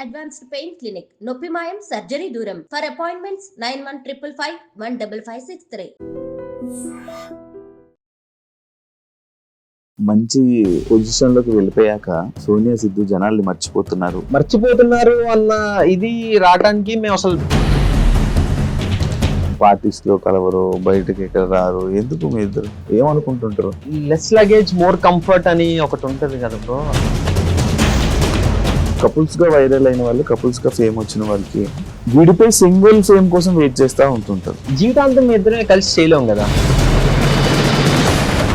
Advanced pain clinic నొప్పి మాయం surgery దూరం ఫర్ అపాయింట్మెంట్స్ 9155515563. మంచి పొజిషన్ లోకి వెళ్ళిపోయాక సోనియా సిద్ధు జనాల్ని మర్చిపోతున్నారు అన్న ఇది రావడానికి మేము అసలు పార్టీస్ లో కలవరు, బయటకి ఎక్కడ రారు, ఎందుకు మీ ఇద్దరు ఏమనుకుంటుంటారు? లెస్ లగేజ్ మోర్ కంఫర్ట్ అని ఒకటి ఉంటది కదా బ్రో. కపుల్స్ గా వైరల్ అయిన వాళ్ళు, కపుల్స్ గా ఫేమ్ వచ్చిన వాళ్ళకి విడిపోయి సింగిల్ ఫేమ్ కోసం వెయిట్ చేస్తా ఉంటుంటారు. జీవితాంతం మీ ఇద్దరే కలిసి చేయలేం కదా.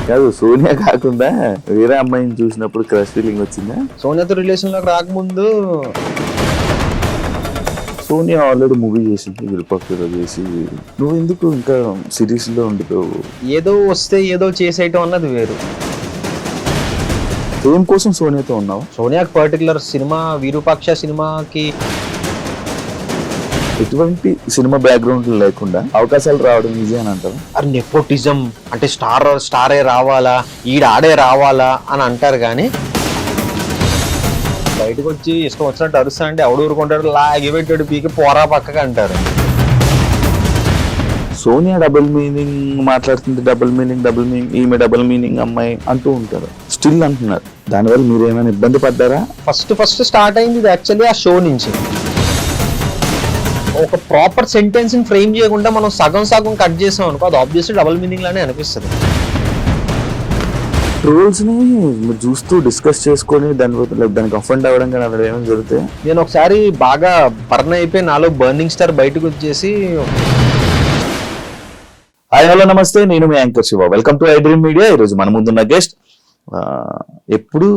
కాదు, సోనియా కాకుండా వేరే అమ్మాయిని చూసినప్పుడు క్రష్ ఫీలింగ్ వచ్చిందా? సోనియాతో రిలేషన్ లోకి రాకముందు సోనియా ఆల్రెడీ మూవీ చేసింది, విరుపక్షలో చేసి, నువ్వు ఎందుకు ఇంకా సిరీస్ లో ఉండిపోవు? ఏదో వస్తే ఏదో చేసేయటం అన్నది వేరు. ఫేమ్ కోసం సోనియాతో ఉన్నావు? సోనియాకి పర్టికులర్ సినిమా విరూపాక్ష సినిమాకి ఎటువంటి సినిమా బ్యాక్గ్రౌండ్ లేకుండా అవకాశాలు రావడం ఈజీ అని అంటారు. అది నెపోటిజం అంటే స్టారే రావాలా, ఆడే రావాలా అని అంటారు. కానీ బయటకు వచ్చి ఇష్టం వచ్చినట్టు అరుస్తా అంటే ఎవడు ఊరుకుంటాడు, లాగి పెట్టాడు పీకి పోరా పక్కగా అంటారు. సోనియా డబుల్ మీనింగ్ మాట్లాడుతుంది, డబుల్ మీనింగ్, ఈమె డబుల్ మీనింగ్ అమ్మాయి అంటూ ఉంటారు, స్టిల్ అంటున్నారు. దానివల్ల మీరు ఏమైనా ఇబ్బంది పడ్డారా? ఫస్ట్ స్టార్ట్ అయింది ఇది యాక్చువల్లీ ఆ షో నుంచి. ఒక ప్రాపర్ సెంటెన్స్ ని ఫ్రేమ్ చేయకుండా మనం సగం కట్ చేసాం అనుకో, అది ఆబ్వియస్లీ డబుల్ మీనింగ్ లానే అనిపిస్తుంది. ట్రోల్స్ ని మీరు చూస్తూ డిస్కస్ చేసుకొని దానికి అఫెండ్ అవ్వడం కానీ అలా ఏమైనా జరిగితే? నేను ఒకసారి బాగా బర్న్ అయిపోయి నాలో బర్నింగ్ స్టార్ బయటకు వచ్చేసి, హాయ్ హలో నమస్తే, నేను మీ anchor Shiva, welcome to I dream media. ఈరోజు మన ముందున్న గెస్ట్, ఎప్పుడు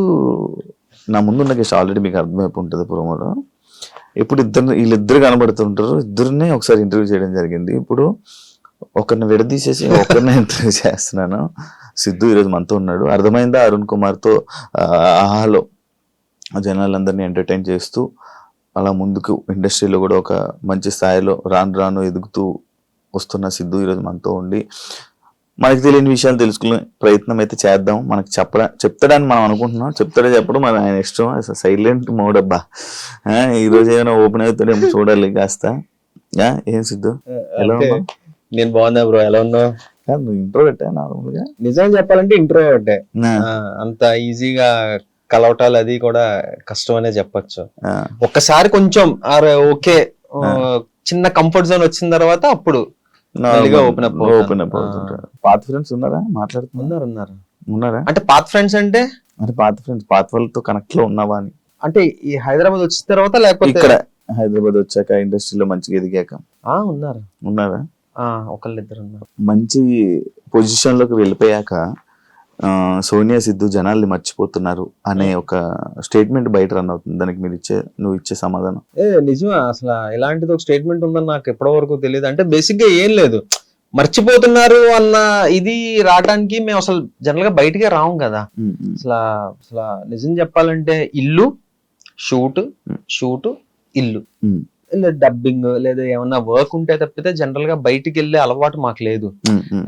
నా ముందున్న గెస్ట్ ఆల్రెడీ మీకు అర్థమైపు ఉంటుంది ప్రోమోలో. ఇప్పుడు వీళ్ళిద్దరు కనబడుతుంటారు, ఇద్దరిని ఒకసారి ఇంటర్వ్యూ చేయడం జరిగింది. ఇప్పుడు ఒకరిని విడదీసేసి ఒకరిని ఇంటర్వ్యూ చేస్తున్నాను. సిద్ధు ఈరోజు మనతో ఉన్నాడు. అర్థమైందా? అరుణ్ కుమార్తో ఆహాలో జనాలందరినీ ఎంటర్టైన్ చేస్తూ అలా ముందుకు ఇండస్ట్రీలో కూడా ఒక మంచి స్థాయిలో రాను ఎదుగుతూ వస్తున్న సిద్ధు ఈరోజు మనతో ఉండి మనకి తెలియని విషయాలు తెలుసుకునే ప్రయత్నం అయితే చేద్దాం. మనకి చెప్తాడని మనం అనుకుంటున్నాం, చెప్పడం మన ఆయన ఇష్టం. సైలెంట్ మోడ్ అబ్బా. ఈరోజు ఏమైనా ఓపెన్ అవుతాడేమో చూడాలి కాస్త. ఏం సిద్ధు, ఎలా ఉన్నావు? నేను బాగున్నా బ్రో, ఎలా ఉన్నావు? నువ్వు ఇంట్రో పెట్టా నార్మల్ గా? నిజంగా చెప్పాలంటే ఇంట్రో పెట్టే, అంత ఈజీగా కలవటాలు అది కూడా కష్టం అనే చెప్పచ్చు. ఒక్కసారి కొంచెం ఓకే చిన్న కంఫర్ట్ జోన్ వచ్చిన తర్వాత అప్పుడు ఓపెన్ అప్ అవుతుంటారు. పాత ఫ్రెండ్స్ ఉన్నారా? ఉన్నారా అంటే పాత ఫ్రెండ్స్ అంటే పాత వాళ్ళతో కనెక్ట్ లో ఉన్నావా అని? అంటే ఈ హైదరాబాద్ వచ్చిన తర్వాత లేకపోతే ఇక్కడ హైదరాబాద్ వచ్చాక ఇండస్ట్రీలో మంచిగా ఎదిగాక ఉన్నారా? ఒకళ్ళిద్దరు ఉన్నారు. మంచి పొజిషన్ లోకి వెళ్ళిపోయాక సోనియా సిద్ధు జనాల్ని మర్చిపోతున్నారు అనే ఒక స్టేట్మెంట్ బయట రన్ అవుతుంది. దానికి నువ్వు ఇచ్చే సమాధానం? నిజమే, అసలు ఇలాంటిది ఒక స్టేట్మెంట్ ఉందని నాకు ఎప్పటి వరకు తెలియదు. అంటే బేసిక్ గా ఏం లేదు, మర్చిపోతున్నారు అన్న ఇది రావడానికి మేము అసలు జనరల్ గా బయటకే రాము కదా. అసలు నిజం చెప్పాలంటే ఇల్లు షూట్ ఇల్లు, డబ్బింగ్ లేదా ఏమన్నా వర్క్ ఉంటే తప్పితే జనరల్ గా బయటికి వెళ్ళే అలవాటు మాకు లేదు.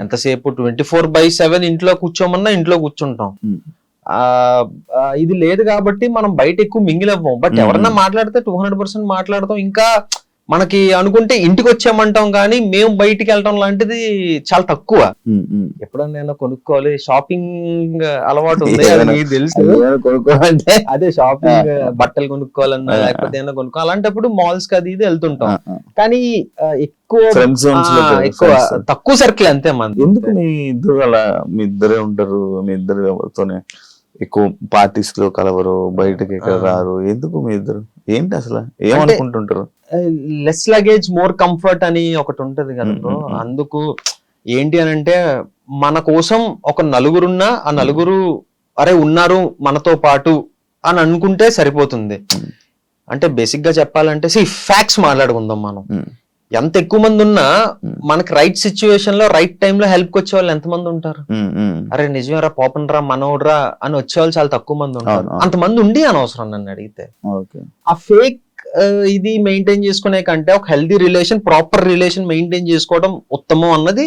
ఎంతసేపు 24/7 ఇంట్లో కూర్చోమన్నా ఇంట్లో కూర్చుంటాం. ఇది లేదు కాబట్టి మనం బయట ఎక్కువ మింగిల్ అవ్వం. బట్ ఎవరన్నా మాట్లాడితే 200% మాట్లాడతాం. ఇంకా మనకి అనుకుంటే ఇంటికి వచ్చామంటాం, కానీ మేము బయటికి వెళ్ళటం లాంటిది చాలా తక్కువ. ఎప్పుడన్నా నేను కొనుక్కోవాలి, షాపింగ్ అలవాటు ఉంది మీకు తెలుసు, కొనుక్కోవాలంటే అదే షాపింగ్ బట్టలు కొనుక్కోవాలన్నా లేకపోతే ఏమైనా కొనుక్కోవాలి, అలాంటప్పుడు మాల్స్ కి అది ఇది వెళ్తుంటాం. కానీ ఎక్కువ తక్కువ సర్కిల్ అంతే మంది. ఎందుకు మీ ఇద్దరు అలా? మీ ఇద్దరే ఉంటారు, మీ ఇద్దరు ఎవరితోనే ఎక్కువ పార్టీస్ లో కలవరు, బయటకి ఎక్కడ రారు, ఎందుకు మీ ఇద్దరు? ఏంటి అసలు ఏమనుకుంటుంటారు? లెస్ లగేజ్ మోర్ కంఫర్ట్ అని ఒకటి ఉంటది కదా బ్రో. అందుకు ఏంటి అని అంటే, మన కోసం ఒక నలుగురున్నా ఆ నలుగురు అరే ఉన్నారు మనతో పాటు అని అనుకుంటే సరిపోతుంది. అంటే బేసిక్ గా చెప్పాలంటే ఫ్యాక్ట్స్ మాట్లాడుకుందాం. మనం ఎంత ఎక్కువ మంది ఉన్నా మనకి రైట్ సిచ్యువేషన్ లో రైట్ టైం లో హెల్ప్ వచ్చే వాళ్ళు ఎంతమంది ఉంటారు? అరే నిజమేరా, పోపనరా, మనోడ్రా అని వచ్చేవాళ్ళు చాలా తక్కువ మంది ఉంటారు. అంతమంది ఉండి అనవసరం నన్ను అడిగితే. ఆ ఫేక్ ఇది మెయింటైన్ చేసుకునే కంటే ఒక healthy relation, proper relation maintain చేసుకోవడం ఉత్తమం అన్నది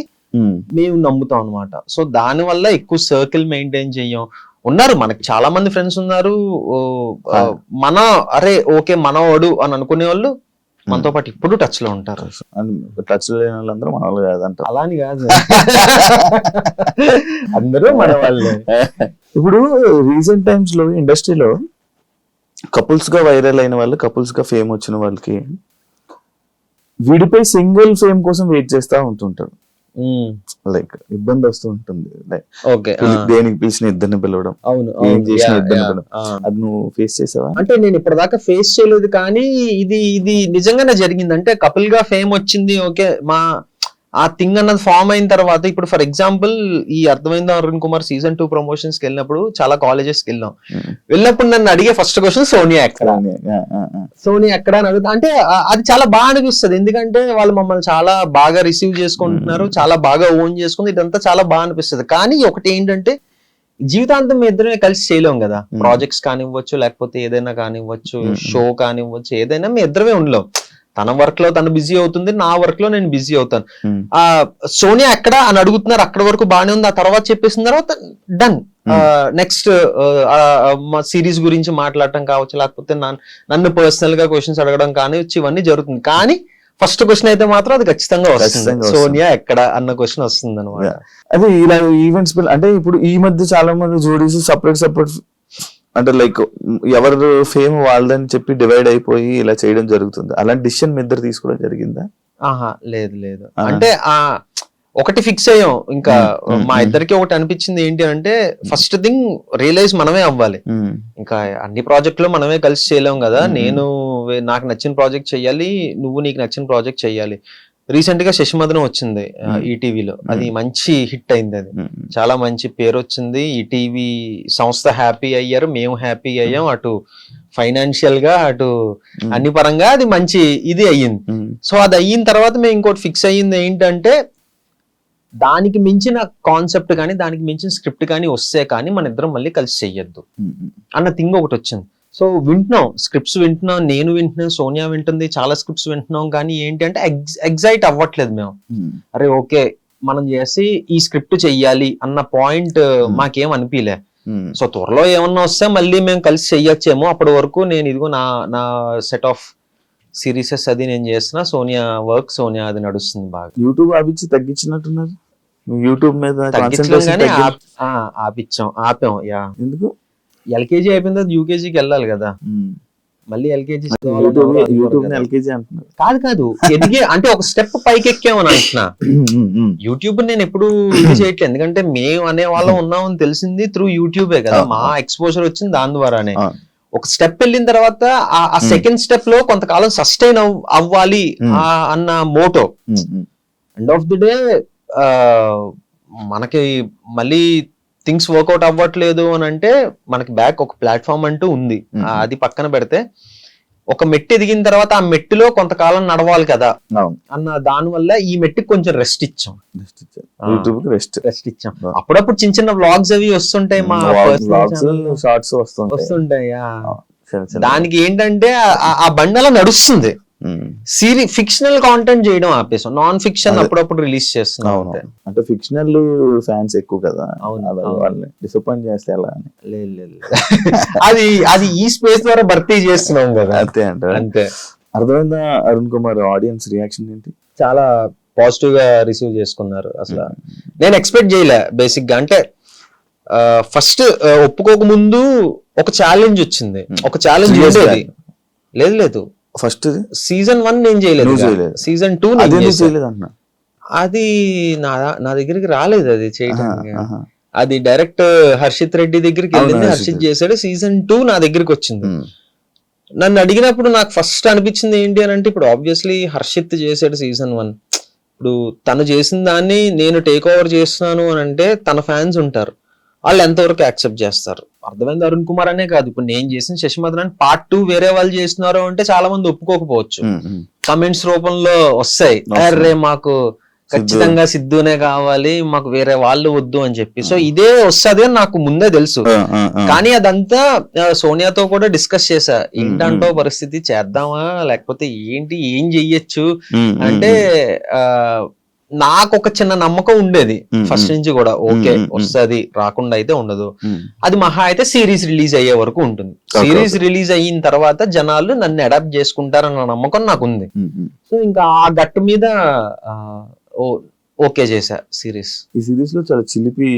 మేము నమ్ముతాం అనమాట. సో దాని వల్ల ఎక్కువ సర్కిల్ మెయింటైన్ చెయ్యం. ఉన్నారు, మనకి చాలా మంది ఫ్రెండ్స్ ఉన్నారు. మన అరే ఓకే మనవాడు అని అనుకునే వాళ్ళు మనతో పాటు ఇప్పుడు టచ్ లో ఉంటారు. టచ్ లో లేని వాళ్ళందరూ మన వాళ్ళు కాదంట. అలా అని కాదు, అందరూ మన వాళ్ళే. ఇప్పుడు రీసెంట్ టైమ్స్ లో ఇండస్ట్రీలో కపుల్స్ గా వైరల్ అయిన వాళ్ళు, కపుల్స్ గా ఫేమ్ వచ్చిన వాళ్ళకి విడిపోయి సింగిల్ ఫేమ్ కోసం వెయిట్ చేస్తా ఉంటుంటారు. లైక్ ఇబ్బంది వస్తూ ఉంటుంది. లైక్ ఓకే, దేనికి పిలిచిన ఇద్దరిని పిలవడం, అవును ఏం చేసిన ఇద్దరిని పిలవడం, అది నువ్వు ఫేస్ చేసావా? అంటే నేను ఇప్పటిదాకా ఫేస్ చేయలేదు, కానీ ఇది నిజంగానే జరిగింది. అంటే కపుల్ గా ఫేమ్ వచ్చింది, ఓకే ఆ థింగ్ అన్నది ఫామ్ అయిన తర్వాత, ఇప్పుడు ఫర్ ఎగ్జాంపుల్ ఈ అర్థమైందా అరుణ్ కుమార్ సీజన్ 2 ప్రమోషన్స్ కి వెళ్ళినప్పుడు చాలా కాలేజెస్ కి వెళ్ళినప్పుడు నన్ను అడిగే ఫస్ట్ క్వశ్చన్ సోనియా ఎక్కడ, సోనియా ఎక్కడ అని అడుగుతా. అంటే అది చాలా బాగా అనిపిస్తుంది, ఎందుకంటే వాళ్ళు మమ్మల్ని చాలా బాగా రిసీవ్ చేసుకుంటున్నారు, చాలా బాగా ఓన్ చేసుకుంది, ఇదంతా చాలా బాగా అనిపిస్తుంది. కానీ ఒకటి ఏంటంటే జీవితాంతం మీ ఇద్దరమే కలిసి చేయలేం కదా. ప్రాజెక్ట్స్ కానివ్వచ్చు, లేకపోతే ఏదైనా కానివ్వచ్చు, షో కానివ్వచ్చు, ఏదైనా మీ ఇద్దరమే ఉండలేం. తన వర్క్ లో తను బిజీ అవుతుంది, నా వర్క్ లో నేను బిజీ అవుతాను. సోనియా ఎక్కడ అని అడుగుతున్నారు, అక్కడ వరకు బాగానే ఉంది. ఆ తర్వాత చెప్పేసిన తర్వాత డన్. నెక్స్ట్ సిరీస్ గురించి మాట్లాడటం కావచ్చు, లేకపోతే నన్ను పర్సనల్ గా క్వశ్చన్స్ అడగడం కానివచ్చు, ఇవన్నీ జరుగుతుంది. కానీ ఫస్ట్ క్వశ్చన్ అయితే మాత్రం అది ఖచ్చితంగా వస్తుంది, సోనియా ఎక్కడ అన్న క్వశ్చన్ వస్తుంది అనమాట. అదే ఇలా ఈవెంట్స్ అంటే ఇప్పుడు ఈ మధ్య చాలా మంది జోడీస్ సపరేట్ అంటే లైక్ ఎవరు ఫేమ్ వాళ్ళదని చెప్పి డివైడ్ అయిపోయి ఇలా చేయడం జరుగుతుంది. అలాంటి డిసిషన్ మీ ఇద్దరు తీసుకోవడం జరిగిందా? ఆహా, లేదు. అంటే ఒకటి ఫిక్స్ అయ్యాం ఇంకా. మా ఇద్దరికి ఒకటి అనిపించింది ఏంటి అంటే, ఫస్ట్ థింగ్ రియలైజ్ మనమే అవ్వాలి. ఇంకా అన్ని ప్రాజెక్టులు మనమే కలిసి చేయలేం కదా. నేను నాకు నచ్చిన ప్రాజెక్ట్ చెయ్యాలి, నువ్వు నీకు నచ్చిన ప్రాజెక్ట్ చెయ్యాలి. రీసెంట్ గా శశిమదనం వచ్చింది ఈటీవీలో, అది మంచి హిట్ అయింది, అది చాలా మంచి పేరు వచ్చింది. ఈటీవీ సంస్థ హ్యాపీ అయ్యారు, మేము హ్యాపీ అయ్యాం, అటు ఫైనాన్షియల్ గా అటు అన్ని పరంగా అది మంచి ఇది అయ్యింది. సో అది అయిన తర్వాత మేము ఇంకోటి ఫిక్స్ అయ్యింది ఏంటంటే, దానికి మించిన కాన్సెప్ట్ కానీ దానికి మించిన స్క్రిప్ట్ కానీ వస్తే కానీ మన ఇద్దరం మళ్ళీ కలిసి చెయ్యొద్దు అన్న థింగ్ ఒకటి వచ్చింది. సో వింటున్నాం, స్క్రిప్ట్స్ వింటున్నాం, నేను వింటున్నాను, సోనియా వింటుంది, చాలా స్క్రిప్ట్స్ వింటున్నాం. కానీ ఏంటి అంటే ఎగ్జైట్ అవ్వట్లేదు మేము. అరే ఓకే మనం చేసి ఈ స్క్రిప్ట్ చెయ్యాలి అన్న పాయింట్ మాకేం అనిపించలే. సో త్వరలో ఏమన్నా వస్తే మళ్ళీ మేము కలిసి చెయ్యొచ్చేమో. అప్పటి వరకు నేను ఇదిగో నా సెట్ ఆఫ్ సిరీసెస్ అది నేను చేస్తున్నా, సోనియా వర్క్, సోనియా అది నడుస్తుంది బాగా. యూట్యూబ్ ఆపించి తగ్గించినట్టున్నారు, యూట్యూబ్ మీద ఆపాం. యా, ఎందుకు? ఎల్కేజీ అయిపోయిన తర్వాత యూకేజీకి వెళ్ళాలి కదా, మళ్ళీ ఎల్కేజీ కాదు ఎదిగే అంటే ఒక స్టెప్ పైకి ఎక్కామని అంటున్నా. యూట్యూబ్ నేను ఎప్పుడు ఇది చేయట్లేదు, ఎందుకంటే మేము అనే వాళ్ళం ఉన్నామని తెలిసింది త్రూ యూట్యూబే కదా. మా ఎక్స్పోజర్ వచ్చింది దాని ద్వారానే. ఒక స్టెప్ వెళ్ళిన తర్వాత ఆ సెకండ్ స్టెప్ లో కొంతకాలం సస్టైన్ అవ్వాలి అన్న motto. End of the day మనకి మళ్ళీ థింగ్స్ వర్కౌట్ అవ్వట్లేదు అని అంటే మనకి బ్యాక్ ఒక ప్లాట్ఫామ్ అంటూ ఉంది, అది పక్కన పెడితే ఒక మెట్టు ఎదిగిన తర్వాత ఆ మెట్టులో కొంతకాలం నడవాలి కదా అన్న దాని వల్ల ఈ మెట్టుకి కొంచెం రెస్ట్ ఇచ్చాం. అప్పుడప్పుడు చిన్న చిన్న వ్లాగ్స్ అవి వస్తుంటాయి, మా షార్ట్స్ వస్తుంటాయి. దానికి ఏంటంటే ఆ బండలా నడుస్తుంది. ఫిక్షనల్ కాంటెంట్ చేయడం ఆపేసాం, నాన్ ఫిక్షన్ అప్పుడప్పుడు రిలీజ్ చేస్తున్నాం. అంటే ఫిక్షనల్ ఫ్యాన్స్ ఎక్కువ కదా, వాళ్ళని డిసప్పాయింట్ చేస్తే ఎలా అని. లేదు అది ఈ స్పేస్ ద్వారా భర్తీ చేస్తున్నాం కదా, అంతే. అర్థమైందా అరుణ్ కుమార్? ఆడియన్స్ రియాక్షన్ ఏంటి? చాలా పాజిటివ్ గా రిసీవ్ చేసుకున్నారు. అసలు నేను ఎక్స్పెక్ట్ చేయలే బేసిక్ గా. అంటే ఫస్ట్ ఒప్పుకోక ముందు ఒక ఛాలెంజ్ వచ్చింది, ఒక ఛాలెంజ్ ఉండేది. లేదు ఫస్ట్ సీజన్ 1 నేను చేయలేదు, సీజన్ 2 అది నా దగ్గరికి రాలేదు అది చేయడానికి. అది డైరెక్ట్ హర్షిత్ రెడ్డి దగ్గరికి వెళ్ళింది, హర్షిత్ చేశాడు. సీజన్ 2 నా దగ్గరికి వచ్చింది. నన్ను అడిగినప్పుడు నాకు ఫస్ట్ అనిపించింది ఏంటి అని అంటే, ఇప్పుడు ఆబ్వియస్లీ హర్షిత్ చేశాడు సీజన్ 1, ఇప్పుడు తను చేసిన దాన్ని నేను టేక్ ఓవర్ చేస్తున్నాను అని అంటే తన ఫ్యాన్స్ ఉంటారు, వాళ్ళు ఎంతవరకు యాక్సెప్ట్ చేస్తారు. అర్థమైంది అరుణ్ కుమార్ అనే కాదు, ఇప్పుడు నేను చేసిన శశిమదనం పార్ట్ 2 వేరే వాళ్ళు చేస్తున్నారు అంటే చాలా మంది ఒప్పుకోకపోవచ్చు, కమెంట్స్ రూపంలో వస్తాయి, అరే మాకు ఖచ్చితంగా సిద్ధునే కావాలి, మాకు వేరే వాళ్ళు వద్దు అని చెప్పి. సో ఇదే వస్తుంది అని నాకు ముందే తెలుసు. కానీ అదంతా సోనియాతో కూడా డిస్కస్ చేశా, ఏంటంటో పరిస్థితి, చేద్దామా లేకపోతే ఏంటి, ఏం చెయ్యొచ్చు అంటే నాకు ఒక చిన్న నమ్మకం ఉండేది ఫస్ట్ నుంచి కూడా, ఓకే వస్తుంది, రాకుండా అయితే ఉండదు. అది మహా అయితే సిరీస్ రిలీజ్ అయ్యే వరకు ఉంటుంది. సిరీస్ రిలీజ్ అయిన తర్వాత జనాలు నన్ను అడాప్ట్ చేసుకుంటారన్న నమ్మకం నాకు ఉంది. సో ఇంకా ఆ గట్టు మీద ఓకే చేశా సిరీస్. ఈ సిరీస్ లో చాలా చిలిపి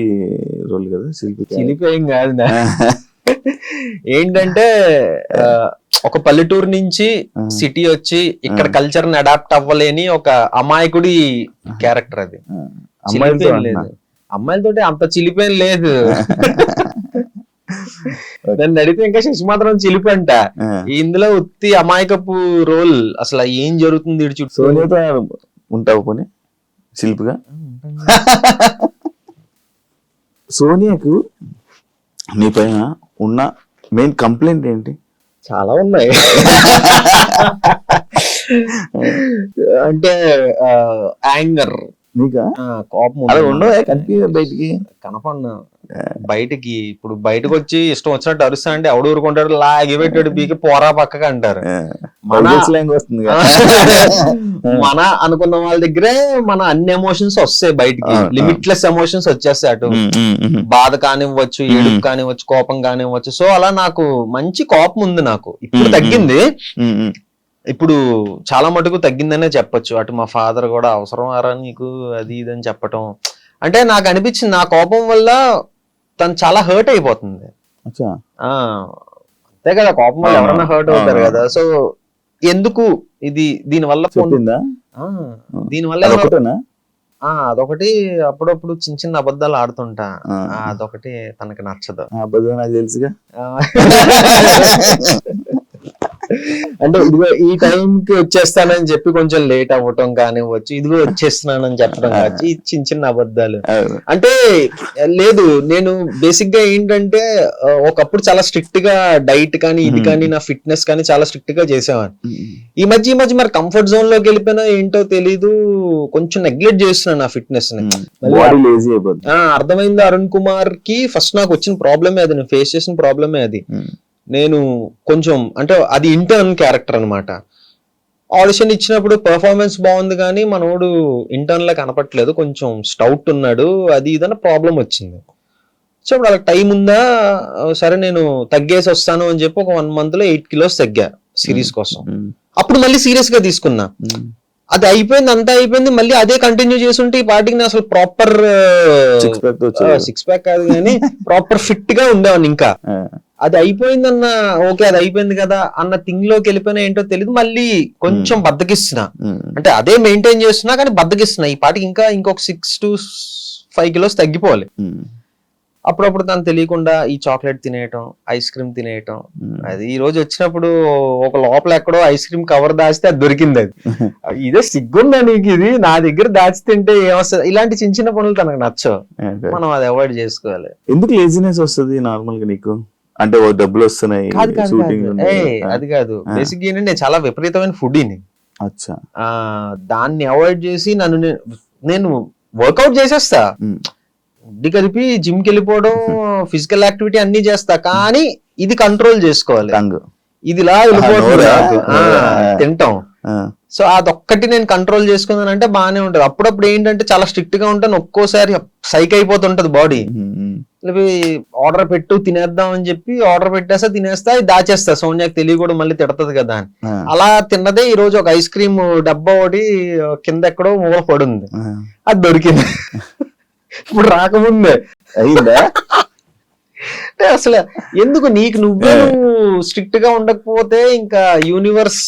రోల్ కదా, చిలిపి ఏం కాదు. ఏంటంటే ఒక పల్లెటూరు నుంచి సిటీ వచ్చి ఇక్కడ కల్చర్ ని అడాప్ట్ అవ్వలేని ఒక అమాయకుడి క్యారెక్టర్ అది. లేదు అమ్మాయిలతోటి అంత చిలిపేం లేదు. నన్ను అడిగితే ఇంకా శశి మాత్రం చిలిపి అంట. ఇందులో ఉత్తి అమాయకపు రోల్, అసలు ఏం జరుగుతుంది ఇటు చుట్టూ. సోనియాతో ఉంటావు పోనీ చిలిపిగా? సోనియాకు నీ పైన ఉన్న మెయిన్ కంప్లైంట్ ఏంటి? చాలా ఉన్నాయి. అంటే యాంగర్, నీకా కోపం ఉండవు కనిపి బయటికి కనపడిన బయటికి. ఇప్పుడు బయటకు వచ్చి ఇష్టం వచ్చినట్టు అరుస్తా అంటే ఎవడు ఊరుకుంటాడు, లాగి పెట్టాడు పీకి పోరా పక్కగా అంటారు. మన అనుకున్న వాళ్ళ దగ్గరే మన అన్ని ఎమోషన్స్ వస్తాయి బయటికి, లిమిట్లెస్ ఎమోషన్స్ వచ్చేస్తాయి. అటు బాధ కానివ్వచ్చు, ఏడుపు కానివ్వచ్చు, కోపం కానివ్వచ్చు. సో అలా నాకు మంచి కోపం ఉంది. నాకు ఇప్పుడు తగ్గింది, ఇప్పుడు చాలా మటుకు తగ్గిందనే చెప్పొచ్చు. అటు మా ఫాదర్ కూడా అవసరం ఆరా నీకు అది ఇది అని చెప్పటం. అంటే నాకు అనిపించింది నా కోపం వల్ల తను చాలా హర్ట్ అయిపోతుంది. అంతే కదా, కోపం వల్ల ఎవరైనా హర్ట్ అవుతారు కదా. సో ఎందుకు ఇది దీనివల్ల అదొకటి అప్పుడప్పుడు చిన్న చిన్న అబద్ధాలు ఆడుతుంటా. అదొకటి తనకి నచ్చదు. అబద్ధం నాకు తెలుసుగా. అంటే ఇదిగో ఈ టైంకి వచ్చేస్తానని చెప్పి కొంచెం లేట్ అవ్వటం కానివ్వచ్చు, ఇదిగో వచ్చేస్తున్నానని చెప్పడం కావచ్చు, చిన్న చిన్న అబద్ధాలు. అంటే లేదు, నేను బేసిక్ గా ఏంటంటే ఒకప్పుడు చాలా స్ట్రిక్ట్ గా డైట్ కానీ ఇది కానీ నా ఫిట్నెస్ కానీ చాలా స్ట్రిక్ట్ గా చేసేవాడిని. ఈ మధ్య మరి కంఫర్ట్ జోన్ లోకి వెళ్ళిపోయినా ఏంటో తెలీదు, కొంచెం నెగ్లెక్ట్ చేస్తున్నాను నా ఫిట్నెస్ ని. అర్థమైంది. అరుణ్ కుమార్ కి ఫస్ట్ నాకు వచ్చిన ప్రాబ్లమే అది, నేను ఫేస్ చేసిన ప్రాబ్లమే అది. నేను కొంచెం అంటే అది ఇంటర్న్ క్యారెక్టర్ అనమాట. ఆడిషన్ ఇచ్చినప్పుడు పర్ఫార్మెన్స్ బాగుంది కానీ మనోడు ఇంటర్న్ లా కనపట్లేదు, కొంచెం స్టౌట్ ఉన్నాడు, అది ఇదన్న ప్రాబ్లం వచ్చింది. సో ఇప్పుడు అలా టైం ఉందా, సరే నేను తగ్గేసి వస్తాను అని చెప్పి ఒక 1 month లో 8 kilos తగ్గా సిరీస్ కోసం. అప్పుడు మళ్ళీ సీరియస్ గా తీసుకున్నా. అది అయిపోయింది, అంతా అయిపోయింది, మళ్ళీ అదే కంటిన్యూ చేస్తుంటే ఈ పార్టీకి అసలు ప్రాపర్ 6 pack కాదు కానీ ప్రాపర్ ఫిట్ గా ఉండేవాడిని. ఇంకా అది అయిపోయిందన్న ఓకే అది అయిపోయింది కదా అన్న థింగ్ లోకి వెళ్ళిపోయినా ఏంటో తెలియదు, మళ్ళీ కొంచెం బద్దకిస్తున్నా. అంటే అదే మెయింటైన్ చేస్తున్నా కానీ బద్దకిస్తున్నా. ఈ పాటికి ఇంకా ఇంకొక 6 to 5 kilos తగ్గిపోవాలి. అప్పుడప్పుడు తను తెలియకుండా ఈ చాక్లెట్ తినేయటం, ఐస్ క్రీమ్ తినేయటం. అది ఈ రోజు వచ్చినప్పుడు ఒక లోపల ఎక్కడో ఐస్ క్రీమ్ కవర్ దాచితే అది దొరికింది. అది ఇదే సిగ్గుందా నీకు, ఇది నా దగ్గర దాచి తింటే ఏమొస్తుంది? ఇలాంటి చిన్న చిన్న పనులు తనకు నచ్చవు, మనం అది అవాయిడ్ చేసుకోవాలి. ఎందుకు లేజినెస్ వస్తుంది నార్మల్ గా నీకు? అంటే డబ్బులు వస్తున్నాయి అది కాదు. బేసిక్ ఏంటంటే నేను చాలా విపరీతమైన ఫుడీని. దాన్ని అవాయిడ్ చేసి నేను వర్కౌట్ చేసేస్తా, ఇది కలిపి జిమ్ కి వెళ్ళిపోవడం, ఫిజికల్ యాక్టివిటీ అన్ని చేస్తా, కానీ ఇది కంట్రోల్ చేసుకోవాలి. ఇది ఇలా వెళ్ళిపోతుంది తింటాం. సో అదొక్కటి నేను కంట్రోల్ చేసుకున్నానంటే బాగానే ఉంటది. అప్పుడప్పుడు ఏంటంటే చాలా స్ట్రిక్ట్ గా ఉంటాను, ఒక్కోసారి సైక్ అయిపోతుంటది బాడీ. ఆర్డర్ పెట్టు తినేద్దాం అని చెప్పి ఆర్డర్ పెట్టేస్తా, తినేస్తా, దాచేస్తా, సోనియాకి తెలియకూడదు మళ్ళీ తిడతది కదా అని. అలా తిన్నదే ఈ రోజు ఒక ఐస్ క్రీమ్ డబ్బా ఒకటి కింద ఎక్కడో మూల పడుంది, అది దొరికింది. ఇప్పుడు రాకముందే అయిందా? అసలు ఎందుకు నువ్వు స్ట్రిక్ట్ గా ఉండకపోతే ఇంకా యూనివర్స్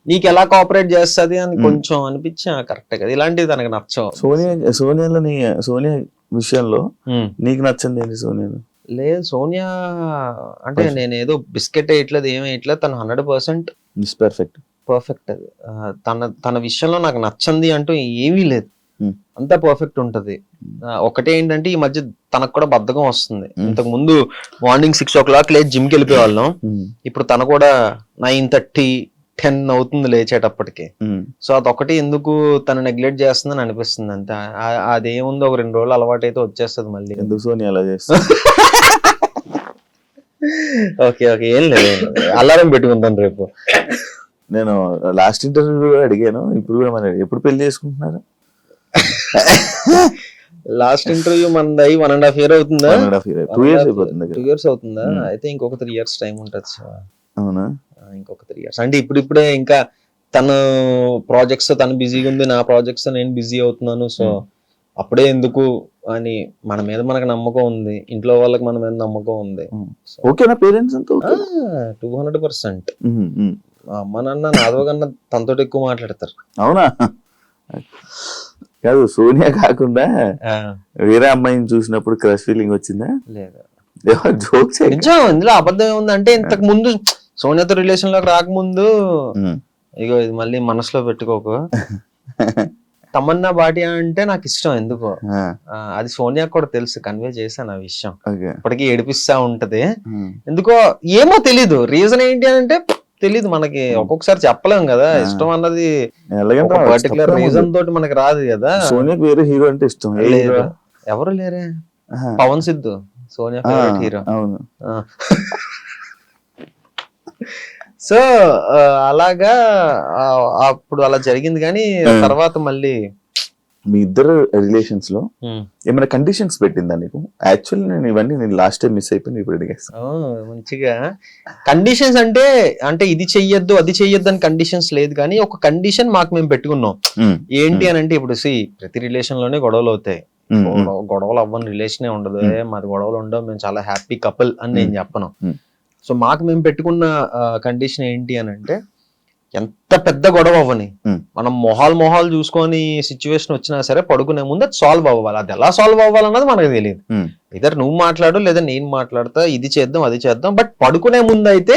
నీకు ఎలా కోఆపరేట్ చేస్తుంది అని కొంచెం అనిపించా. కరెక్ట్ కదా, ఇలాంటివి తనకు నచ్చవు. సోనియా విషయంలో నీకు నచ్చింది ఏంటి? సోనియా లేదు, సోనియా అంటే నేను ఏదో బిస్కెట్ వేయట్లేదు, ఏమి వేయట్లేదు, తను 100% పర్ఫెక్ట్. అది తన విషయంలో నాకు నచ్చింది అంటూ ఏమీ లేదు, అంతా పర్ఫెక్ట్ ఉంటది. ఒకటే ఏంటంటే ఈ మధ్య తనకు కూడా బద్ధకం వస్తుంది. ఇంతకు ముందు మార్నింగ్ 6 o'clock లేచి జిమ్ కి వెళ్ళిపోయే వాళ్ళం, ఇప్పుడు తను కూడా 9:30, 10 అవుతుంది లేచేటప్పటికి. సో అదొకటి ఎందుకు తను నెగ్లెక్ట్ చేస్తుందని అనిపిస్తుంది అంతే. అదేముంది, ఒక 2 రోజులు అలవాటు అయితే వచ్చేస్తుంది మళ్ళీ. ఎందుకు సోనియా అలా చేస్తుంది? ఓకే ఏం లేదు, అలారం పెట్టుకుంటాను రేపు. నేను లాస్ట్ ఇంటర్వ్యూ అడిగాను, ఇప్పుడు కూడా మరి ఎప్పుడు పెళ్లి చేసుకుంటున్నారు? లాస్ట్ ఇంటర్వ్యూ మనది 1.5 year అవుతుందా? 1.5 year 2 years అయిపోతుంది 2 years అవుతుందా? అయితే ఇంకొక 3 years టైం ఉంటుంది శివ. అవునా? ఇంకొక 3 years అంటే ఇప్పుడిప్పుడే ఇంకా తను ప్రాజెక్ట్స్ తను బిజీగా ఉంది, నా ప్రాజెక్ట్స్ నేను బిజీ అవుతున్నాను. సో అప్పుడే ఎందుకు అని మన మీద మనకు నమ్మకం ఉంది, ఇంట్లో వాళ్ళకి మన మీద నమ్మకం ఉంది. ఓకేనా పేరెంట్స్ అంతా? 200%. మా అమ్మ నాన్న నాదో కన్నా తనతో ఎక్కువ మాట్లాడతారు. అవునా? కాదు, సోనియా కాకుండా వేరే అమ్మాయిని చూసినప్పుడు క్రష్ ఫీలింగ్ వచ్చిందా? లేదా? జోక్స్ నిజం, ఇందులో అబద్ధం ఏముంది అంటే ఇంతకు ముందు సోనియాతో రిలేషన్ లోకి రాకముందు ఇగో ఇది మళ్ళీ మనసులో పెట్టుకోకు, తమన్నా భాటియా అంటే నాకు ఇష్టం ఎందుకో. అది సోనియా కూడా తెలుసు, కన్వే చేశాను ఆ విషయం. ఇప్పటికీ ఏడిపిస్తా ఉంటది ఎందుకో, ఏమో తెలీదు. రీజన్ ఏంటి అంటే తెలీదు మనకి, ఒక్కొక్కసారి చెప్పలేం కదా. ఇష్టం అన్నది పర్టికులర్ రీజన్ తోటి మనకి రాదు కదా. సోనియాకి వేరే హీరో అంటే ఇష్టం లేదు, ఎవరు లేరే. Pawan Siddhu Sonia favourite hero. అవును. సో అలాగా అప్పుడు అలా జరిగింది. కానీ తర్వాత మళ్ళీ మీ ఇద్దరు రిలేషన్స్ లో ఏమైనా కండిషన్స్ పెట్టిందా నీకు? యాక్చువల్లీ నేను ఇవన్నీ లాస్ట్ టైం మిస్ అయిపోయింది, ఇప్పుడు అడిగేస్తాను. మంచిగా కండిషన్స్ అంటే ఇది చెయ్యొద్దు అది చెయ్యొద్దు అని కండిషన్స్ లేదు, కానీ ఒక కండిషన్ మాకు మేము పెట్టుకున్నాం. ఏంటి అని అంటే ఇప్పుడు ప్రతి రిలేషన్ లోనే గొడవలు అవుతాయి. గొడవలు అవ్వని రిలేషనే ఉండదు. మాది గొడవలు ఉండవు, మేము చాలా హ్యాపీ కపుల్ అని నేను చెప్పను. సో మాకు మేము పెట్టుకున్న కండిషన్ ఏంటి అని అంటే, ఎంత పెద్ద గొడవ అవ్వని, మనం మొహాలు చూసుకొని సిచ్యువేషన్ వచ్చినా సరే పడుకునే ముందు అది సాల్వ్ అవ్వాలి. అది ఎలా సాల్వ్ అవ్వాలన్నది మనకు తెలియదు. ఇద్దరు నువ్వు మాట్లాడు లేదా నేను మాట్లాడతా, ఇది చేద్దాం అది చేద్దాం, బట్ పడుకునే ముందు అయితే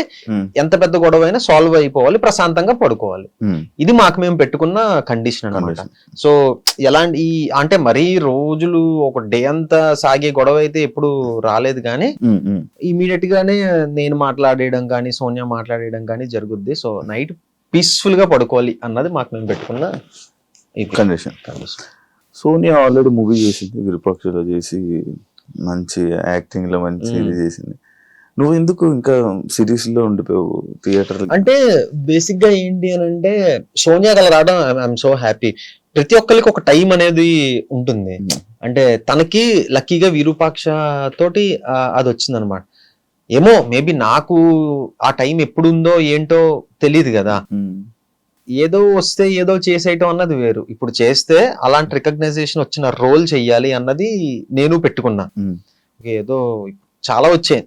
ఎంత పెద్ద గొడవ అయినా సాల్వ్ అయిపోవాలి, ప్రశాంతంగా పడుకోవాలి. ఇది మాకు మేము పెట్టుకున్న కండిషన్ అన్నమాట. సో ఎలాంటి అంటే మరీ రోజులు ఒక డే అంతా సాగే గొడవ అయితే ఎప్పుడు రాలేదు, కానీ ఇమీడియట్ గానే నేను మాట్లాడేయడం కానీ సోనియా మాట్లాడేయడం కానీ జరుగుద్ది. సో నైట్ పీస్ఫుల్ గా పడుకోవాలి అన్నది మాకు మేము పెట్టుకున్న కండిషన్. సోనియా ఆల్రెడీ మూవీ చేసింది, విరూపాక్షలో చేసి మంచి యాక్టింగ్ లో మంచి ఇది చేసింది. నువ్వు ఎందుకు ఇంకా సిరీస్ లో ఉండిపోయావు థియేటర్? అంటే బేసిక్ గా ఏంటి అని అంటే, సోనియా గల రావడం ఐఎమ్ సో హ్యాపీ. ప్రతి ఒక్కరికి ఒక టైం అనేది ఉంటుంది. అంటే తనకి లక్కీగా విరూపాక్ష తోటి అది వచ్చింది అనమాట. ఏమో మేబీ నాకు ఆ టైం ఎప్పుడుందో ఏంటో తెలియదు కదా. ఏదో వస్తే ఏదో చేసేయటం అన్నది వేరు. ఇప్పుడు చేస్తే అలాంటి రికగ్నైజేషన్ వచ్చిన రోల్ చెయ్యాలి అన్నది నేను పెట్టుకున్నా. ఏదో చాలా వచ్చాయి,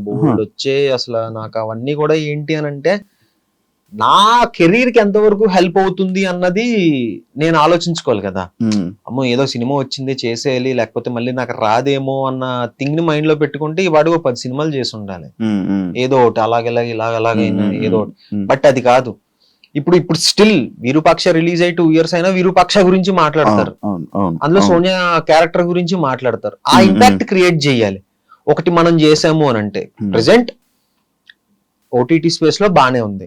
బోల్డ్ వచ్చాయి. అసలు నాకు అవన్నీ కూడా ఏంటి అని అంటే, నా కెరీర్ కి ఎంతవరకు హెల్ప్ అవుతుంది అన్నది నేను ఆలోచించుకోవాలి కదా. అమ్మో ఏదో సినిమా వచ్చింది చేసేయాలి, లేకపోతే మళ్ళీ నాకు రాదేమో అన్న థింగ్ ని మైండ్ లో పెట్టుకుంటే వాడు 10 సినిమాలు చేసి ఉండాలి, ఏదో ఒకటి అలాగైనా ఏదో ఒకటి. బట్ అది కాదు. ఇప్పుడు స్టిల్ విరూపాక్ష రిలీజ్ అయ్యి 2 years అయినా విరూపాక్ష గురించి మాట్లాడతారు, అందులో సోనియా క్యారెక్టర్ గురించి మాట్లాడతారు. ఆ ఇంపాక్ట్ క్రియేట్ చేయాలి. ఒకటి మనం చేసాము అని అంటే, ప్రెసెంట్ ఓటీటీ స్పేస్ లో బానే ఉంది.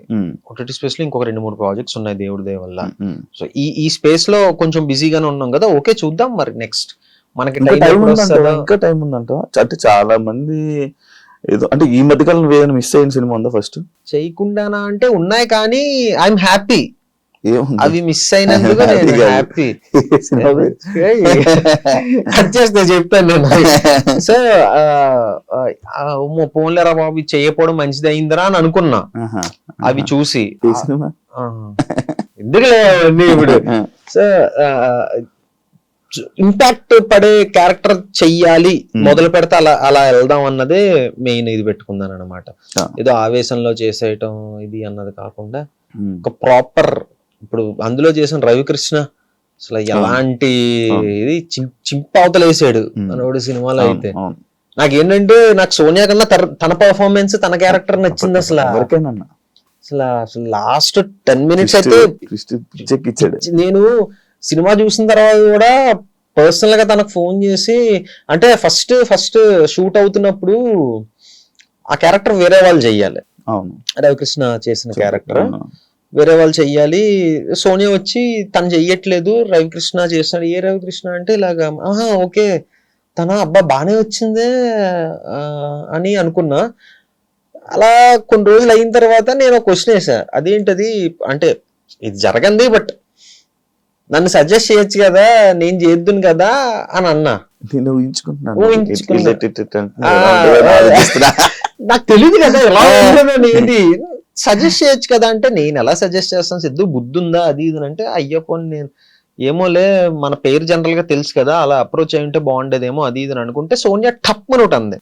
ఓటీటీ స్పేస్ లో ఇంకొక 2-3 ప్రాజెక్ట్స్ ఉన్నాయి దేవుడి దయ వల్ల. సో ఈ స్పేస్ లో కొంచెం బిజీగానే ఉన్నాం కదా. ఓకే చూద్దాం మరి నెక్స్ట్ మనకి ఇంకా టైం ఉందంట. అంటే చాలా మంది ఏదో అంటే ఈ మధ్యకాలం ఏదైనా మిస్ అయిన సినిమా ఉందా? ఫస్ట్ చేయకుండానా అంటే ఉన్నాయి, కానీ ఐఎమ్ హ్యాపీ. అవి మిస్ అయినందుకు నేను హ్యాపీ. కట్ చేస్తే చెప్తాను నేను. సో పోన్లేరా బాబు చేయకపోవడం మంచిది అయిందిరా అని అనుకున్నా అవి చూసి. ఎందుకులే ఇప్పుడు సో ఇంపాక్ట్ పడే క్యారెక్టర్ చెయ్యాలి, మొదలు పెడితే అలా వెళ్దాం అన్నదే మెయిన్ ఇది పెట్టుకున్నాను అనమాట. ఏదో ఆవేశంలో చేసేయటం ఇది అన్నది కాకుండా ఒక ప్రాపర్. ఇప్పుడు అందులో చేసిన రవికృష్ణ అసలు ఎలాంటి ఇది చింపవతలేసాడు మనోడి సినిమాలో అయితే. నాకేంటంటే నాకు సోనియా కన్నా తన పర్ఫార్మెన్స్ తన క్యారెక్టర్ నచ్చింది. అసలు లాస్ట్ 10 minutes అయితే నేను సినిమా చూసిన తర్వాత కూడా పర్సనల్ గా తనకు ఫోన్ చేసి, అంటే ఫస్ట్ షూట్ అవుతున్నప్పుడు ఆ క్యారెక్టర్ వేరే వాళ్ళు చెయ్యాలి, రవికృష్ణ చేసిన క్యారెక్టర్ వేరే వాళ్ళు చెయ్యాలి. సోనియా వచ్చి తను చెయ్యట్లేదు, రవికృష్ణ చేస్తున్నాడు. ఏ రవికృష్ణ అంటే ఇలాగా, ఓకే తన అబ్బా బానే వచ్చిందే అని అనుకున్నా. అలా కొన్ని రోజులు అయిన తర్వాత నేను క్వశ్చన్ వేసా, అదేంటది అంటే ఇది జరగంది బట్ నన్ను సజెస్ట్ చేయొచ్చు కదా, నేను చేద్దును కదా అని అన్నా. నేను ఊహించుకుంటున్నాను. ఊహించుకున్నా. ఇట్లా ఆలోచిస్తున్నా. నాకు తెలియదు కదా ఎలా ఉంటుందని, ఏంటి సజెస్ట్ చేయొచ్చు కదా అంటే, నేను ఎలా సజెస్ట్ చేస్తాను సిద్ధు, బుద్ధి ఉందా అది ఇది అంటే, అయ్యో పోనీ నేను ఏమోలే మన పేరు జనరల్ గా తెలుసు కదా, అలా అప్రోచ్ అయి ఉంటే బాగుండేదేమో అది ఇది అని అనుకుంటే సోనియా టప్ అని ఒకటి అంది,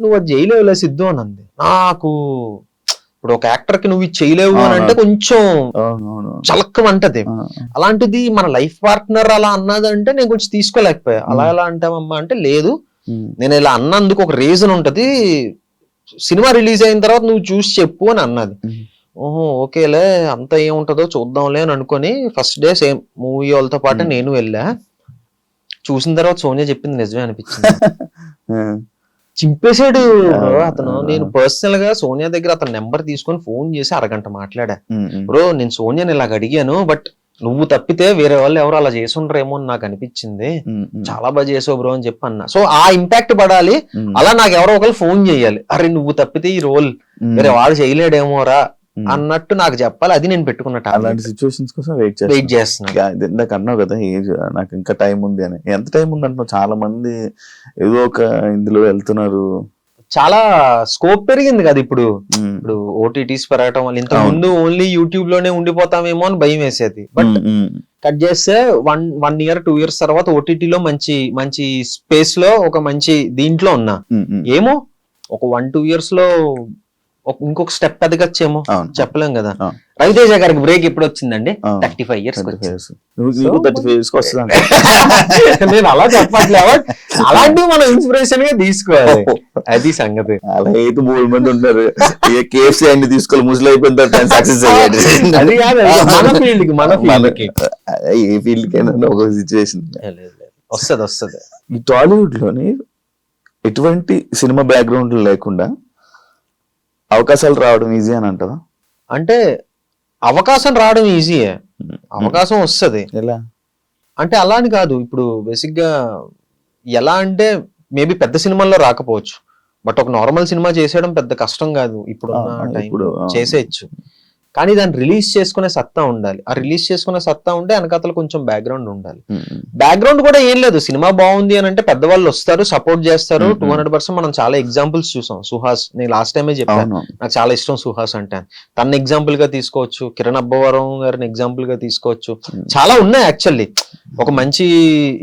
నువ్వు అది చేయలేవులే సిద్ధు అని అంది. నాకు ఇప్పుడు ఒక యాక్టర్ కి నువ్వు ఇది చేయలేవు అని అంటే కొంచెం చలక్కమంటది. అలాంటిది మన లైఫ్ పార్ట్నర్ అలా అన్నదంటే నేను కొంచెం తీసుకోలేకపోయా. అలా ఎలా అంటావమ్మా అంటే, లేదు నేను ఇలా అన్నందుకు ఒక రీజన్ ఉంటది, సినిమా రిలీజ్ అయిన తర్వాత నువ్వు చూసి చెప్పు అని అన్నది. ఓహో ఓకేలే అంత ఏముంటదో చూద్దాంలే అని అనుకొని ఫస్ట్ డే సేమ్ మూవీ వాళ్ళతో పాటు నేను వెళ్ళా. చూసిన తర్వాత సోనియా చెప్పింది నిజమే అనిపించింది. చింపేశాడు అతను. నేను పర్సనల్ గా సోనియా దగ్గర అతని నెంబర్ తీసుకొని ఫోన్ చేసి అరగంట మాట్లాడా. బ్రో నేను సోనియాని ఇలాగ అడిగాను, బట్ నువ్వు తప్పితే వేరే వాళ్ళు ఎవరు అలా చేసి ఉండరేమో అని నాకు అనిపించింది, చాలా బాగా చేసావు బ్రో అని చెప్పి అన్నా. సో ఆ ఇంపాక్ట్ పడాలి, అలా నాకు ఎవరో ఒకరు ఫోన్ చేయాలి, అరే నువ్వు తప్పితే ఈ రోల్ వేరే వాళ్ళు చేయలేడేమోరా అన్నట్టు నాకు చెప్పాలి. అది నేను పెట్టుకున్నట్టు అలాంటి సిచ్యువేషన్స్ కోసం వెయిట్ చేస్తున్నా. ఇందాక అన్నావు కదా ఏజ్ నాకు ఇంకా టైం ఉంది అని. ఎంత టైం ఉంది అంటున్నావు? చాలా మంది ఏదో ఒక ఇందులో వెళ్తున్నారు, చాలా స్కోప్ పెరిగింది కదా ఇప్పుడు. ఇప్పుడు ఓటీటీస్ పెరగటం వల్ల, ఇంత ముందు ఓన్లీ యూట్యూబ్ లోనే ఉండిపోతామేమో అని భయం వేసేది. బట్ కట్ చేస్తే 1 year 2 years తర్వాత ఓటీటీలో మంచి స్పేస్ లో ఒక మంచి దీంట్లో ఉన్నా. ఏమో ఒక 1-2 years లో ఇంకొక స్టెప్ ఎదగచ్చేమో, చెప్పలేం కదా. రవితేజ గారికి బ్రేక్ ఎప్పుడు వచ్చిందండి? 35 years. నేను అలా చెప్పట్లే, అలాంటివి మనం ఇన్స్పిరేషన్ గా తీసుకోవాలి, అది సంగతి. అలా అయితే 3 మంది ఉంటారు, కేఎఫ్సీ అన్ని తీసుకోవాలి, ముసలి అయిపోయిన తర్వాత సక్సెస్ అయ్యాడు. అది కాదు మన ఫీల్డ్ కి ఏ ఫీల్డ్ కైనా ఒక సిచ్యువేషన్ వస్తుంది. ఈ టాలీవుడ్ లోని ఎటువంటి సినిమా బ్యాక్గ్రౌండ్ లేకుండా అవకాశాలు రావడం ఈజీ అని అంటారా? అంటే అవకాశం రావడం ఈజీయే, అవకాశం వస్తుంది. ఎలా అంటే అలా అని కాదు. ఇప్పుడు బేసిక్ గా ఎలా అంటే, మేబీ పెద్ద సినిమాల్లో రాకపోవచ్చు, బట్ ఒక నార్మల్ సినిమా చేసేయడం పెద్ద కష్టం కాదు. ఇప్పుడు చేసేయచ్చు, కానీ దాన్ని రిలీజ్ చేసుకునే సత్తా ఉండాలి. ఆ రిలీజ్ చేసుకునే సత్తా ఉంటే వెనకాతలు కొంచెం బ్యాక్గ్రౌండ్ ఉండాలి. బ్యాక్గ్రౌండ్ కూడా ఏం లేదు, సినిమా బాగుంది అని అంటే పెద్దవాళ్ళు వస్తారు, సపోర్ట్ చేస్తారు 200%. మనం చాలా ఎగ్జాంపుల్స్ చూసాం. సుహాస్, నేను లాస్ట్ టైమే చెప్పాను, నాకు చాలా ఇష్టం సుహాస్ అంటే. తన ఎగ్జాంపుల్ గా తీసుకోవచ్చు, కిరణ్ అబ్బవరం గారిని ఎగ్జాంపుల్ గా తీసుకోవచ్చు, చాలా ఉన్నాయి యాక్చువల్లీ. ఒక మంచి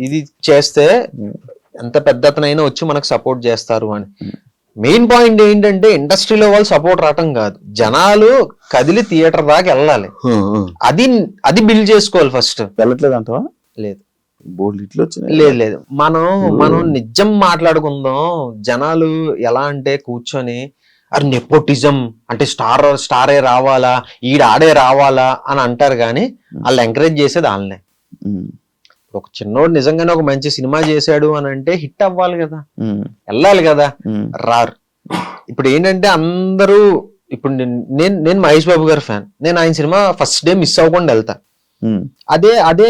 ఇది చేస్తే ఎంత పెద్ద అతనైనా వచ్చి మనకు సపోర్ట్ చేస్తారు అని. మెయిన్ పాయింట్ ఏంటంటే, ఇండస్ట్రీలో వాళ్ళు సపోర్ట్ రావటం కాదు, జనాలు కదిలి థియేటర్ దాకా వెళ్ళాలి, అది బిల్డ్ చేసుకోవాలి ఫస్ట్. వెళ్ళట్లేదు అంటావా? లేదు, లేదు. మనం నిజం మాట్లాడుకుందాం. జనాలు ఎలా అంటే కూర్చొని అరే నెపోటిజం అంటే స్టారే రావాలా, ఆడే రావాలా అని అంటారు, కానీ వాళ్ళు ఎంకరేజ్ చేసేది వాళ్ళనే. ఒక చిన్నోడు నిజంగానే ఒక మంచి సినిమా చేశాడు అని అంటే హిట్ అవ్వాలి కదా, వెళ్ళాలి కదా, రారు. ఇప్పుడు ఏంటంటే అందరూ, ఇప్పుడు నేను మహేష్ బాబు గారి ఫ్యాన్, నేను ఆయన సినిమా ఫస్ట్ డే మిస్ అవ్వకుండా వెళ్తా. అదే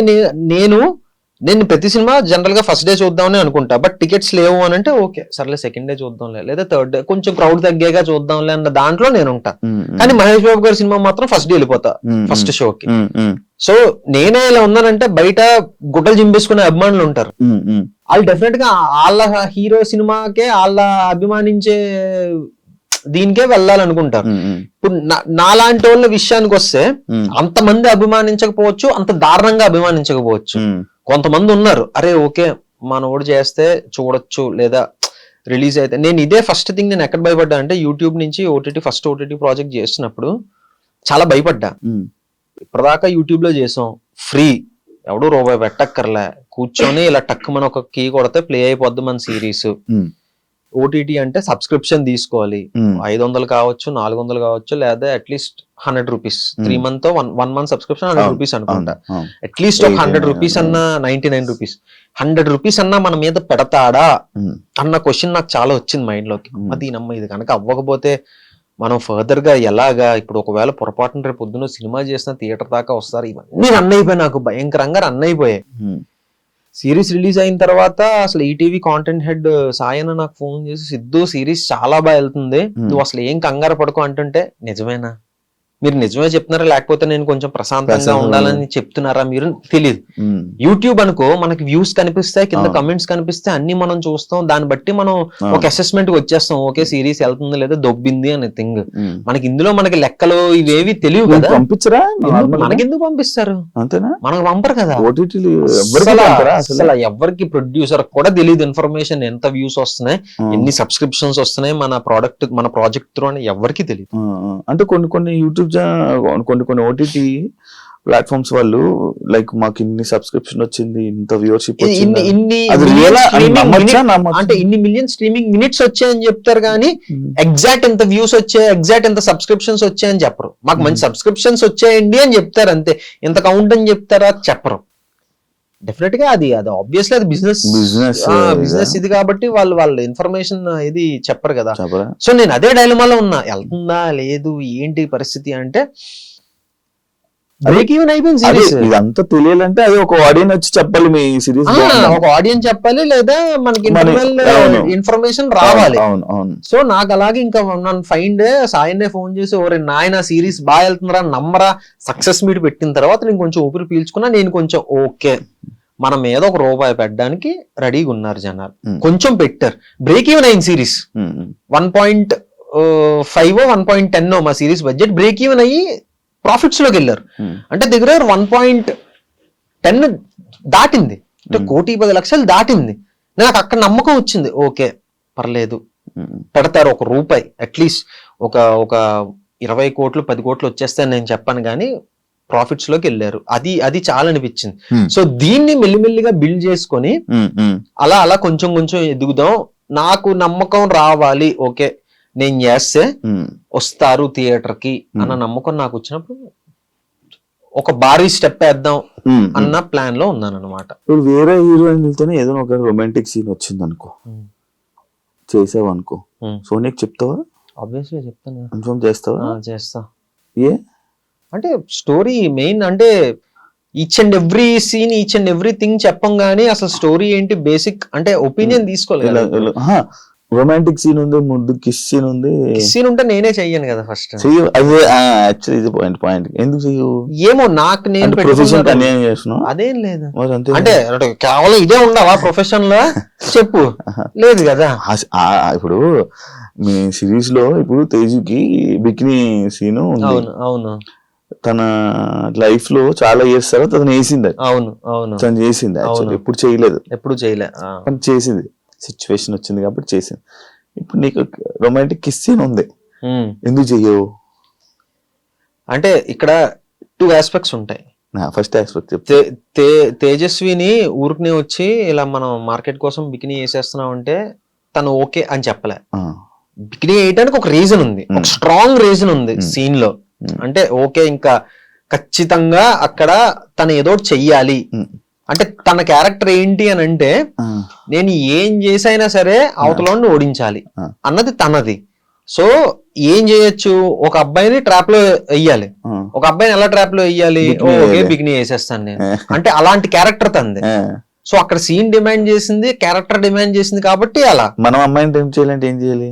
నేను ప్రతి సినిమా జనరల్ గా ఫస్ట్ డే చూద్దామని అనుకుంటా, బట్ టికెట్స్ లేవు అని అంటే ఓకే సర్లే సెకండ్ డే చూద్దాంలే, లేదా థర్డ్ డే కొంచెం క్రౌడ్ తగ్గాక చూద్దాంలే అన్న దాంట్లో నేను ఉంటా. కానీ మహేష్ బాబు గారి సినిమా మాత్రం ఫస్ట్ డే వెళ్ళిపోతా ఫస్ట్ షోకి. సో నేనే ఇలా ఉన్నానంటే బయట గుడ్డలు చింపేసుకునే అభిమానులు ఉంటారు, వాళ్ళు డెఫినెట్ గా వాళ్ళ హీరో సినిమాకే వాళ్ళ అభిమానించే దీనికే వెళ్ళాలనుకుంటారు. ఇప్పుడు నాలాంటి వాళ్ళ విషయానికి వస్తే అంతమంది అభిమానించకపోవచ్చు, అంత దారుణంగా అభిమానించకపోవచ్చు. కొంతమంది ఉన్నారు, అరే ఓకే మనోడు చేస్తే చూడొచ్చు లేదా రిలీజ్ అయితే. నేను ఇదే ఫస్ట్ థింగ్ నేను ఎక్కడ భయపడ్డా అంటే, యూట్యూబ్ నుంచి ఫస్ట్ ఓటీటీ ప్రాజెక్ట్ చేస్తున్నప్పుడు చాలా భయపడ్డా. ఇప్పటిదాకా యూట్యూబ్ లో చేసాం, ఫ్రీ, ఎవడు రూపాయి పెట్టక్కర్లే, కూర్చొని ఇలా టక్ మన ఒక కీ కొడితే ప్లే అయిపోద్ది మన సిరీస్. ఓటీటీ అంటే సబ్స్క్రిప్షన్ తీసుకోవాలి, 500 కావచ్చు, 400 కావచ్చు, లేదా at least 100 rupees 3 month 1 month subscription 100 rupees అనుకుంటా. అట్లీస్ట్ ఒక 100 రూపీస్ అన్నా, 99 రూపీస్ 100 రూపీస్ అన్నా మన మీద పెడతాడా అన్న క్వశ్చన్ నాకు చాలా వచ్చింది మైండ్ లోకి. దీనమ్మ ఇది కనుక అవ్వకపోతే మనం ఫర్దర్ గా ఎలాగా, ఇప్పుడు ఒకవేళ పొరపాటున రేపు పొద్దున సినిమా చేసిన థియేటర్ దాకా వస్తారు, ఇవన్నీ రన్ అయిపోయాయి, నాకు భయంకరంగా రన్ అయిపోయాయి. సిరీస్ రిలీజ్ అయిన తర్వాత అసలు ఈటీవీ కాంటెంట్ హెడ్ సాయన నాకు ఫోన్ చేసి, సిద్ధు సిరీస్ చాలా బాగా వెళ్తుంది, నువ్వు అసలు ఏం కంగారు పడుకో అంటుంటే, నిజమేనా మీరు నిజమే చెప్తున్నారా లేకపోతే నేను కొంచెం ప్రశాంతంగా ప్రశాంతంగా ఉండాలని చెప్తున్నారా మీరు తెలియదు. యూట్యూబ్ అనుకో మనకి వ్యూస్ కనిపిస్తాయి, కింద కమెంట్స్ కనిపిస్తాయి, అన్ని మనం చూస్తాం, దాన్ని బట్టి మనం ఒక అసెస్మెంట్ కి వచ్చేస్తాం, ఓకే సిరీస్ వెళ్తుంది లేదా దొబ్బింది అనే థింగ్. మనకి ఇందులో మనకి లెక్కలు ఇవేవి తెలియవు కదా. పంపించరా మనకి ఎందుకు పంపిస్తారు, అంతేనా? మనకు పంపరు కదా. ఓటీటీలు అసలు ఎవరికి ప్రొడ్యూసర్ కూడా తెలియదు ఇన్ఫర్మేషన్, ఎంత వ్యూస్ వస్తున్నాయి, ఎన్ని సబ్స్క్రిప్షన్స్ వస్తున్నాయి మన ప్రాజెక్ట్ త్రూ అని ఎవరికి తెలియదు. అంటే కొన్ని యూట్యూబ్ కొన్ని ఓటీటీ ప్లాట్ఫామ్స్ వాళ్ళు లైక్ మాకు ఇన్ని సబ్స్క్రిప్షన్ వచ్చింది, ఇంత వ్యూవర్షిప్ అంటే ఇన్ని మిలియన్ స్ట్రీమింగ్ మినిట్స్ వచ్చాయని చెప్తారు కానీ ఎగ్జాక్ట్ ఎంత వ్యూస్ వచ్చాయి, ఎగ్జాక్ట్ ఎంత సబ్స్క్రిప్షన్స్ వచ్చాయని చెప్పరు. మాకు మంచి సబ్స్క్రిప్షన్స్ వచ్చాయండి అని చెప్తారు అంతే. ఎంత కౌంట్ అని చెప్తారా చెప్పరు. డెఫినెట్ గా అది ఆబ్వియస్లీ అది బిజినెస్ ఇది కాబట్టి వాళ్ళు ఇన్ఫర్మేషన్ ఇది చెప్పరు కదా. సో నేను అదే డైలమాలో ఉన్నా, వెళ్తుందా లేదు ఏంటి పరిస్థితి అంటే బ్రేక్ ఈవెన్ అయిపోయింది సిరీస్. ఇదంతా తెలియాలంటే అది ఒక ఆడియన్స్ వచ్చి చెప్పాలి, మీ సిరీస్ ఒక ఆడియన్స్ చెప్పాలి లేదా మనకి ఇన్ఫర్మేషన్ రావాలి. సో నాకు అలాగే ఇంకా నన్ను ఫైండ్ సాయన్నే ఫోన్ చేసి ఓరే నాయన సిరీస్ బాగా వెళ్తుందిరా నమ్మరా, సక్సెస్ మీట్ పెట్టిన తర్వాత నేను కొంచెం ఊపిరి పీల్చుకున్నా, నేను కొంచెం ఓకే మన మీద ₹1 పెట్టడానికి రెడీగా ఉన్నారు జనాలు, కొంచెం పెట్టారు. బ్రేక్ ఈవెన్ అయింది సిరీస్. 1.5 1.10 మా సిరీస్ బడ్జెట్ బ్రేక్ ఈవెన్ అయ్యి ప్రాఫిట్స్ లోకి వెళ్ళారు. అంటే దగ్గర 1.10 దాటింది, అంటే 1,10,00,000 దాటింది. నాకు అక్కడ నమ్మకం వచ్చింది, ఓకే పర్లేదు పెడతారు ₹1 అట్లీస్ట్ ఒక 20 కోట్లు 10 కోట్లు వచ్చేస్తాయని నేను చెప్పాను కానీ ప్రాఫిట్స్ లోకి వెళ్ళారు. అది చాలా అనిపించింది. సో దీన్ని మెల్లిమెల్లిగా బిల్డ్ చేసుకొని అలా కొంచెం కొంచెం ఎదుగుదాం, నాకు నమ్మకం రావాలి, ఓకే నేను చేస్తే వస్తారు థియేటర్ కి అన్న నమ్మకం నాకు వచ్చినప్పుడు ఒక భారీ స్టెప్ వేద్దాం అన్న ప్లాన్ లో ఉన్నాను అనమాట. ఇప్పుడు వేరే హీరోయిన్లతోనే ఏదైనా ఒక రొమాంటిక్ సీన్ వచ్చింది అనుకో, చేసావు అనుకో, సోనియాకి చెప్తావా? ఆబ్వియస్లీ చెప్తాను. కన్ఫర్మ్ చేస్తావా? చేస్తా. ఏ అంటే స్టోరీ మెయిన్, అంటే each and every scene each and everything చెప్పం గానీ అసలు స్టోరీ ఏంటి బేసిక్ అంటే ఒపీనియన్ తీసుకోలేదు. రొమాంటిక్ సీన్ ఉంది, ముందు కిస్ సీన్ ఉంది. సీన్ ఉంటే నేనే చెయ్యను కదా ఫస్ట్. పాయింట్ ఎందుకు చెయ్యవు? ఏమో నాకు నేను అదేం లేదు. అంటే కేవలం ఇదే ఉండవా ప్రొఫెషన్ లో చెప్పు, లేదు కదా. ఇప్పుడు మీ సిరీస్ లో ఇప్పుడు తేజుకి బికినీ సీన్ ఉంది. అవును తన లైఫ్ లో చాలా ఇయర్స్ తర్వాత తను వేసింది. అవును తను చేసింది. ఎప్పుడు చేయలేదు, కానీ చేసింది. సిచ్యువేషన్ వచ్చింది కాబట్టి చేసింది. ఇప్పుడు నీకు రొమాంటిక్ కిస్ సీన్ ఉంది, ఎందుకు చెయ్యవు? అంటే ఇక్కడ 2 ఆస్పెక్ట్స్ ఉంటాయి. ఫస్ట్ ఆస్పెక్ట్ తేజస్విని ఊరికి వచ్చి ఇలా మనం మార్కెట్ కోసం బికినీ వేసేస్తున్నాం అంటే తను ఓకే అని చెప్పలే. బికినీ వేయడానికి ఒక రీజన్ ఉంది, ఒక స్ట్రాంగ్ రీజన్ ఉంది సీన్ లో. అంటే ఓకే ఇంకా ఖచ్చితంగా అక్కడ తను ఏదో చెయ్యాలి. అంటే తన క్యారెక్టర్ ఏంటి అని అంటే నేను ఏం చేసైనా సరే అవతలని ఓడించాలి అన్నది తనది. సో ఏం చేయొచ్చు, ఒక అబ్బాయిని ట్రాప్ లో వెయ్యాలి. ఒక అబ్బాయిని ఎలా ట్రాప్ లో వెయ్యాలి, ఓకే బికినీ వేసేస్తాను నేను అంటే అలాంటి క్యారెక్టర్ తనది. సో అక్కడ సీన్ డిమాండ్ చేసింది, క్యారెక్టర్ డిమాండ్ చేసింది కాబట్టి అలా. మనం అమ్మాయిని టెంప్ట్ చేయాలంటే ఏం చేయాలి?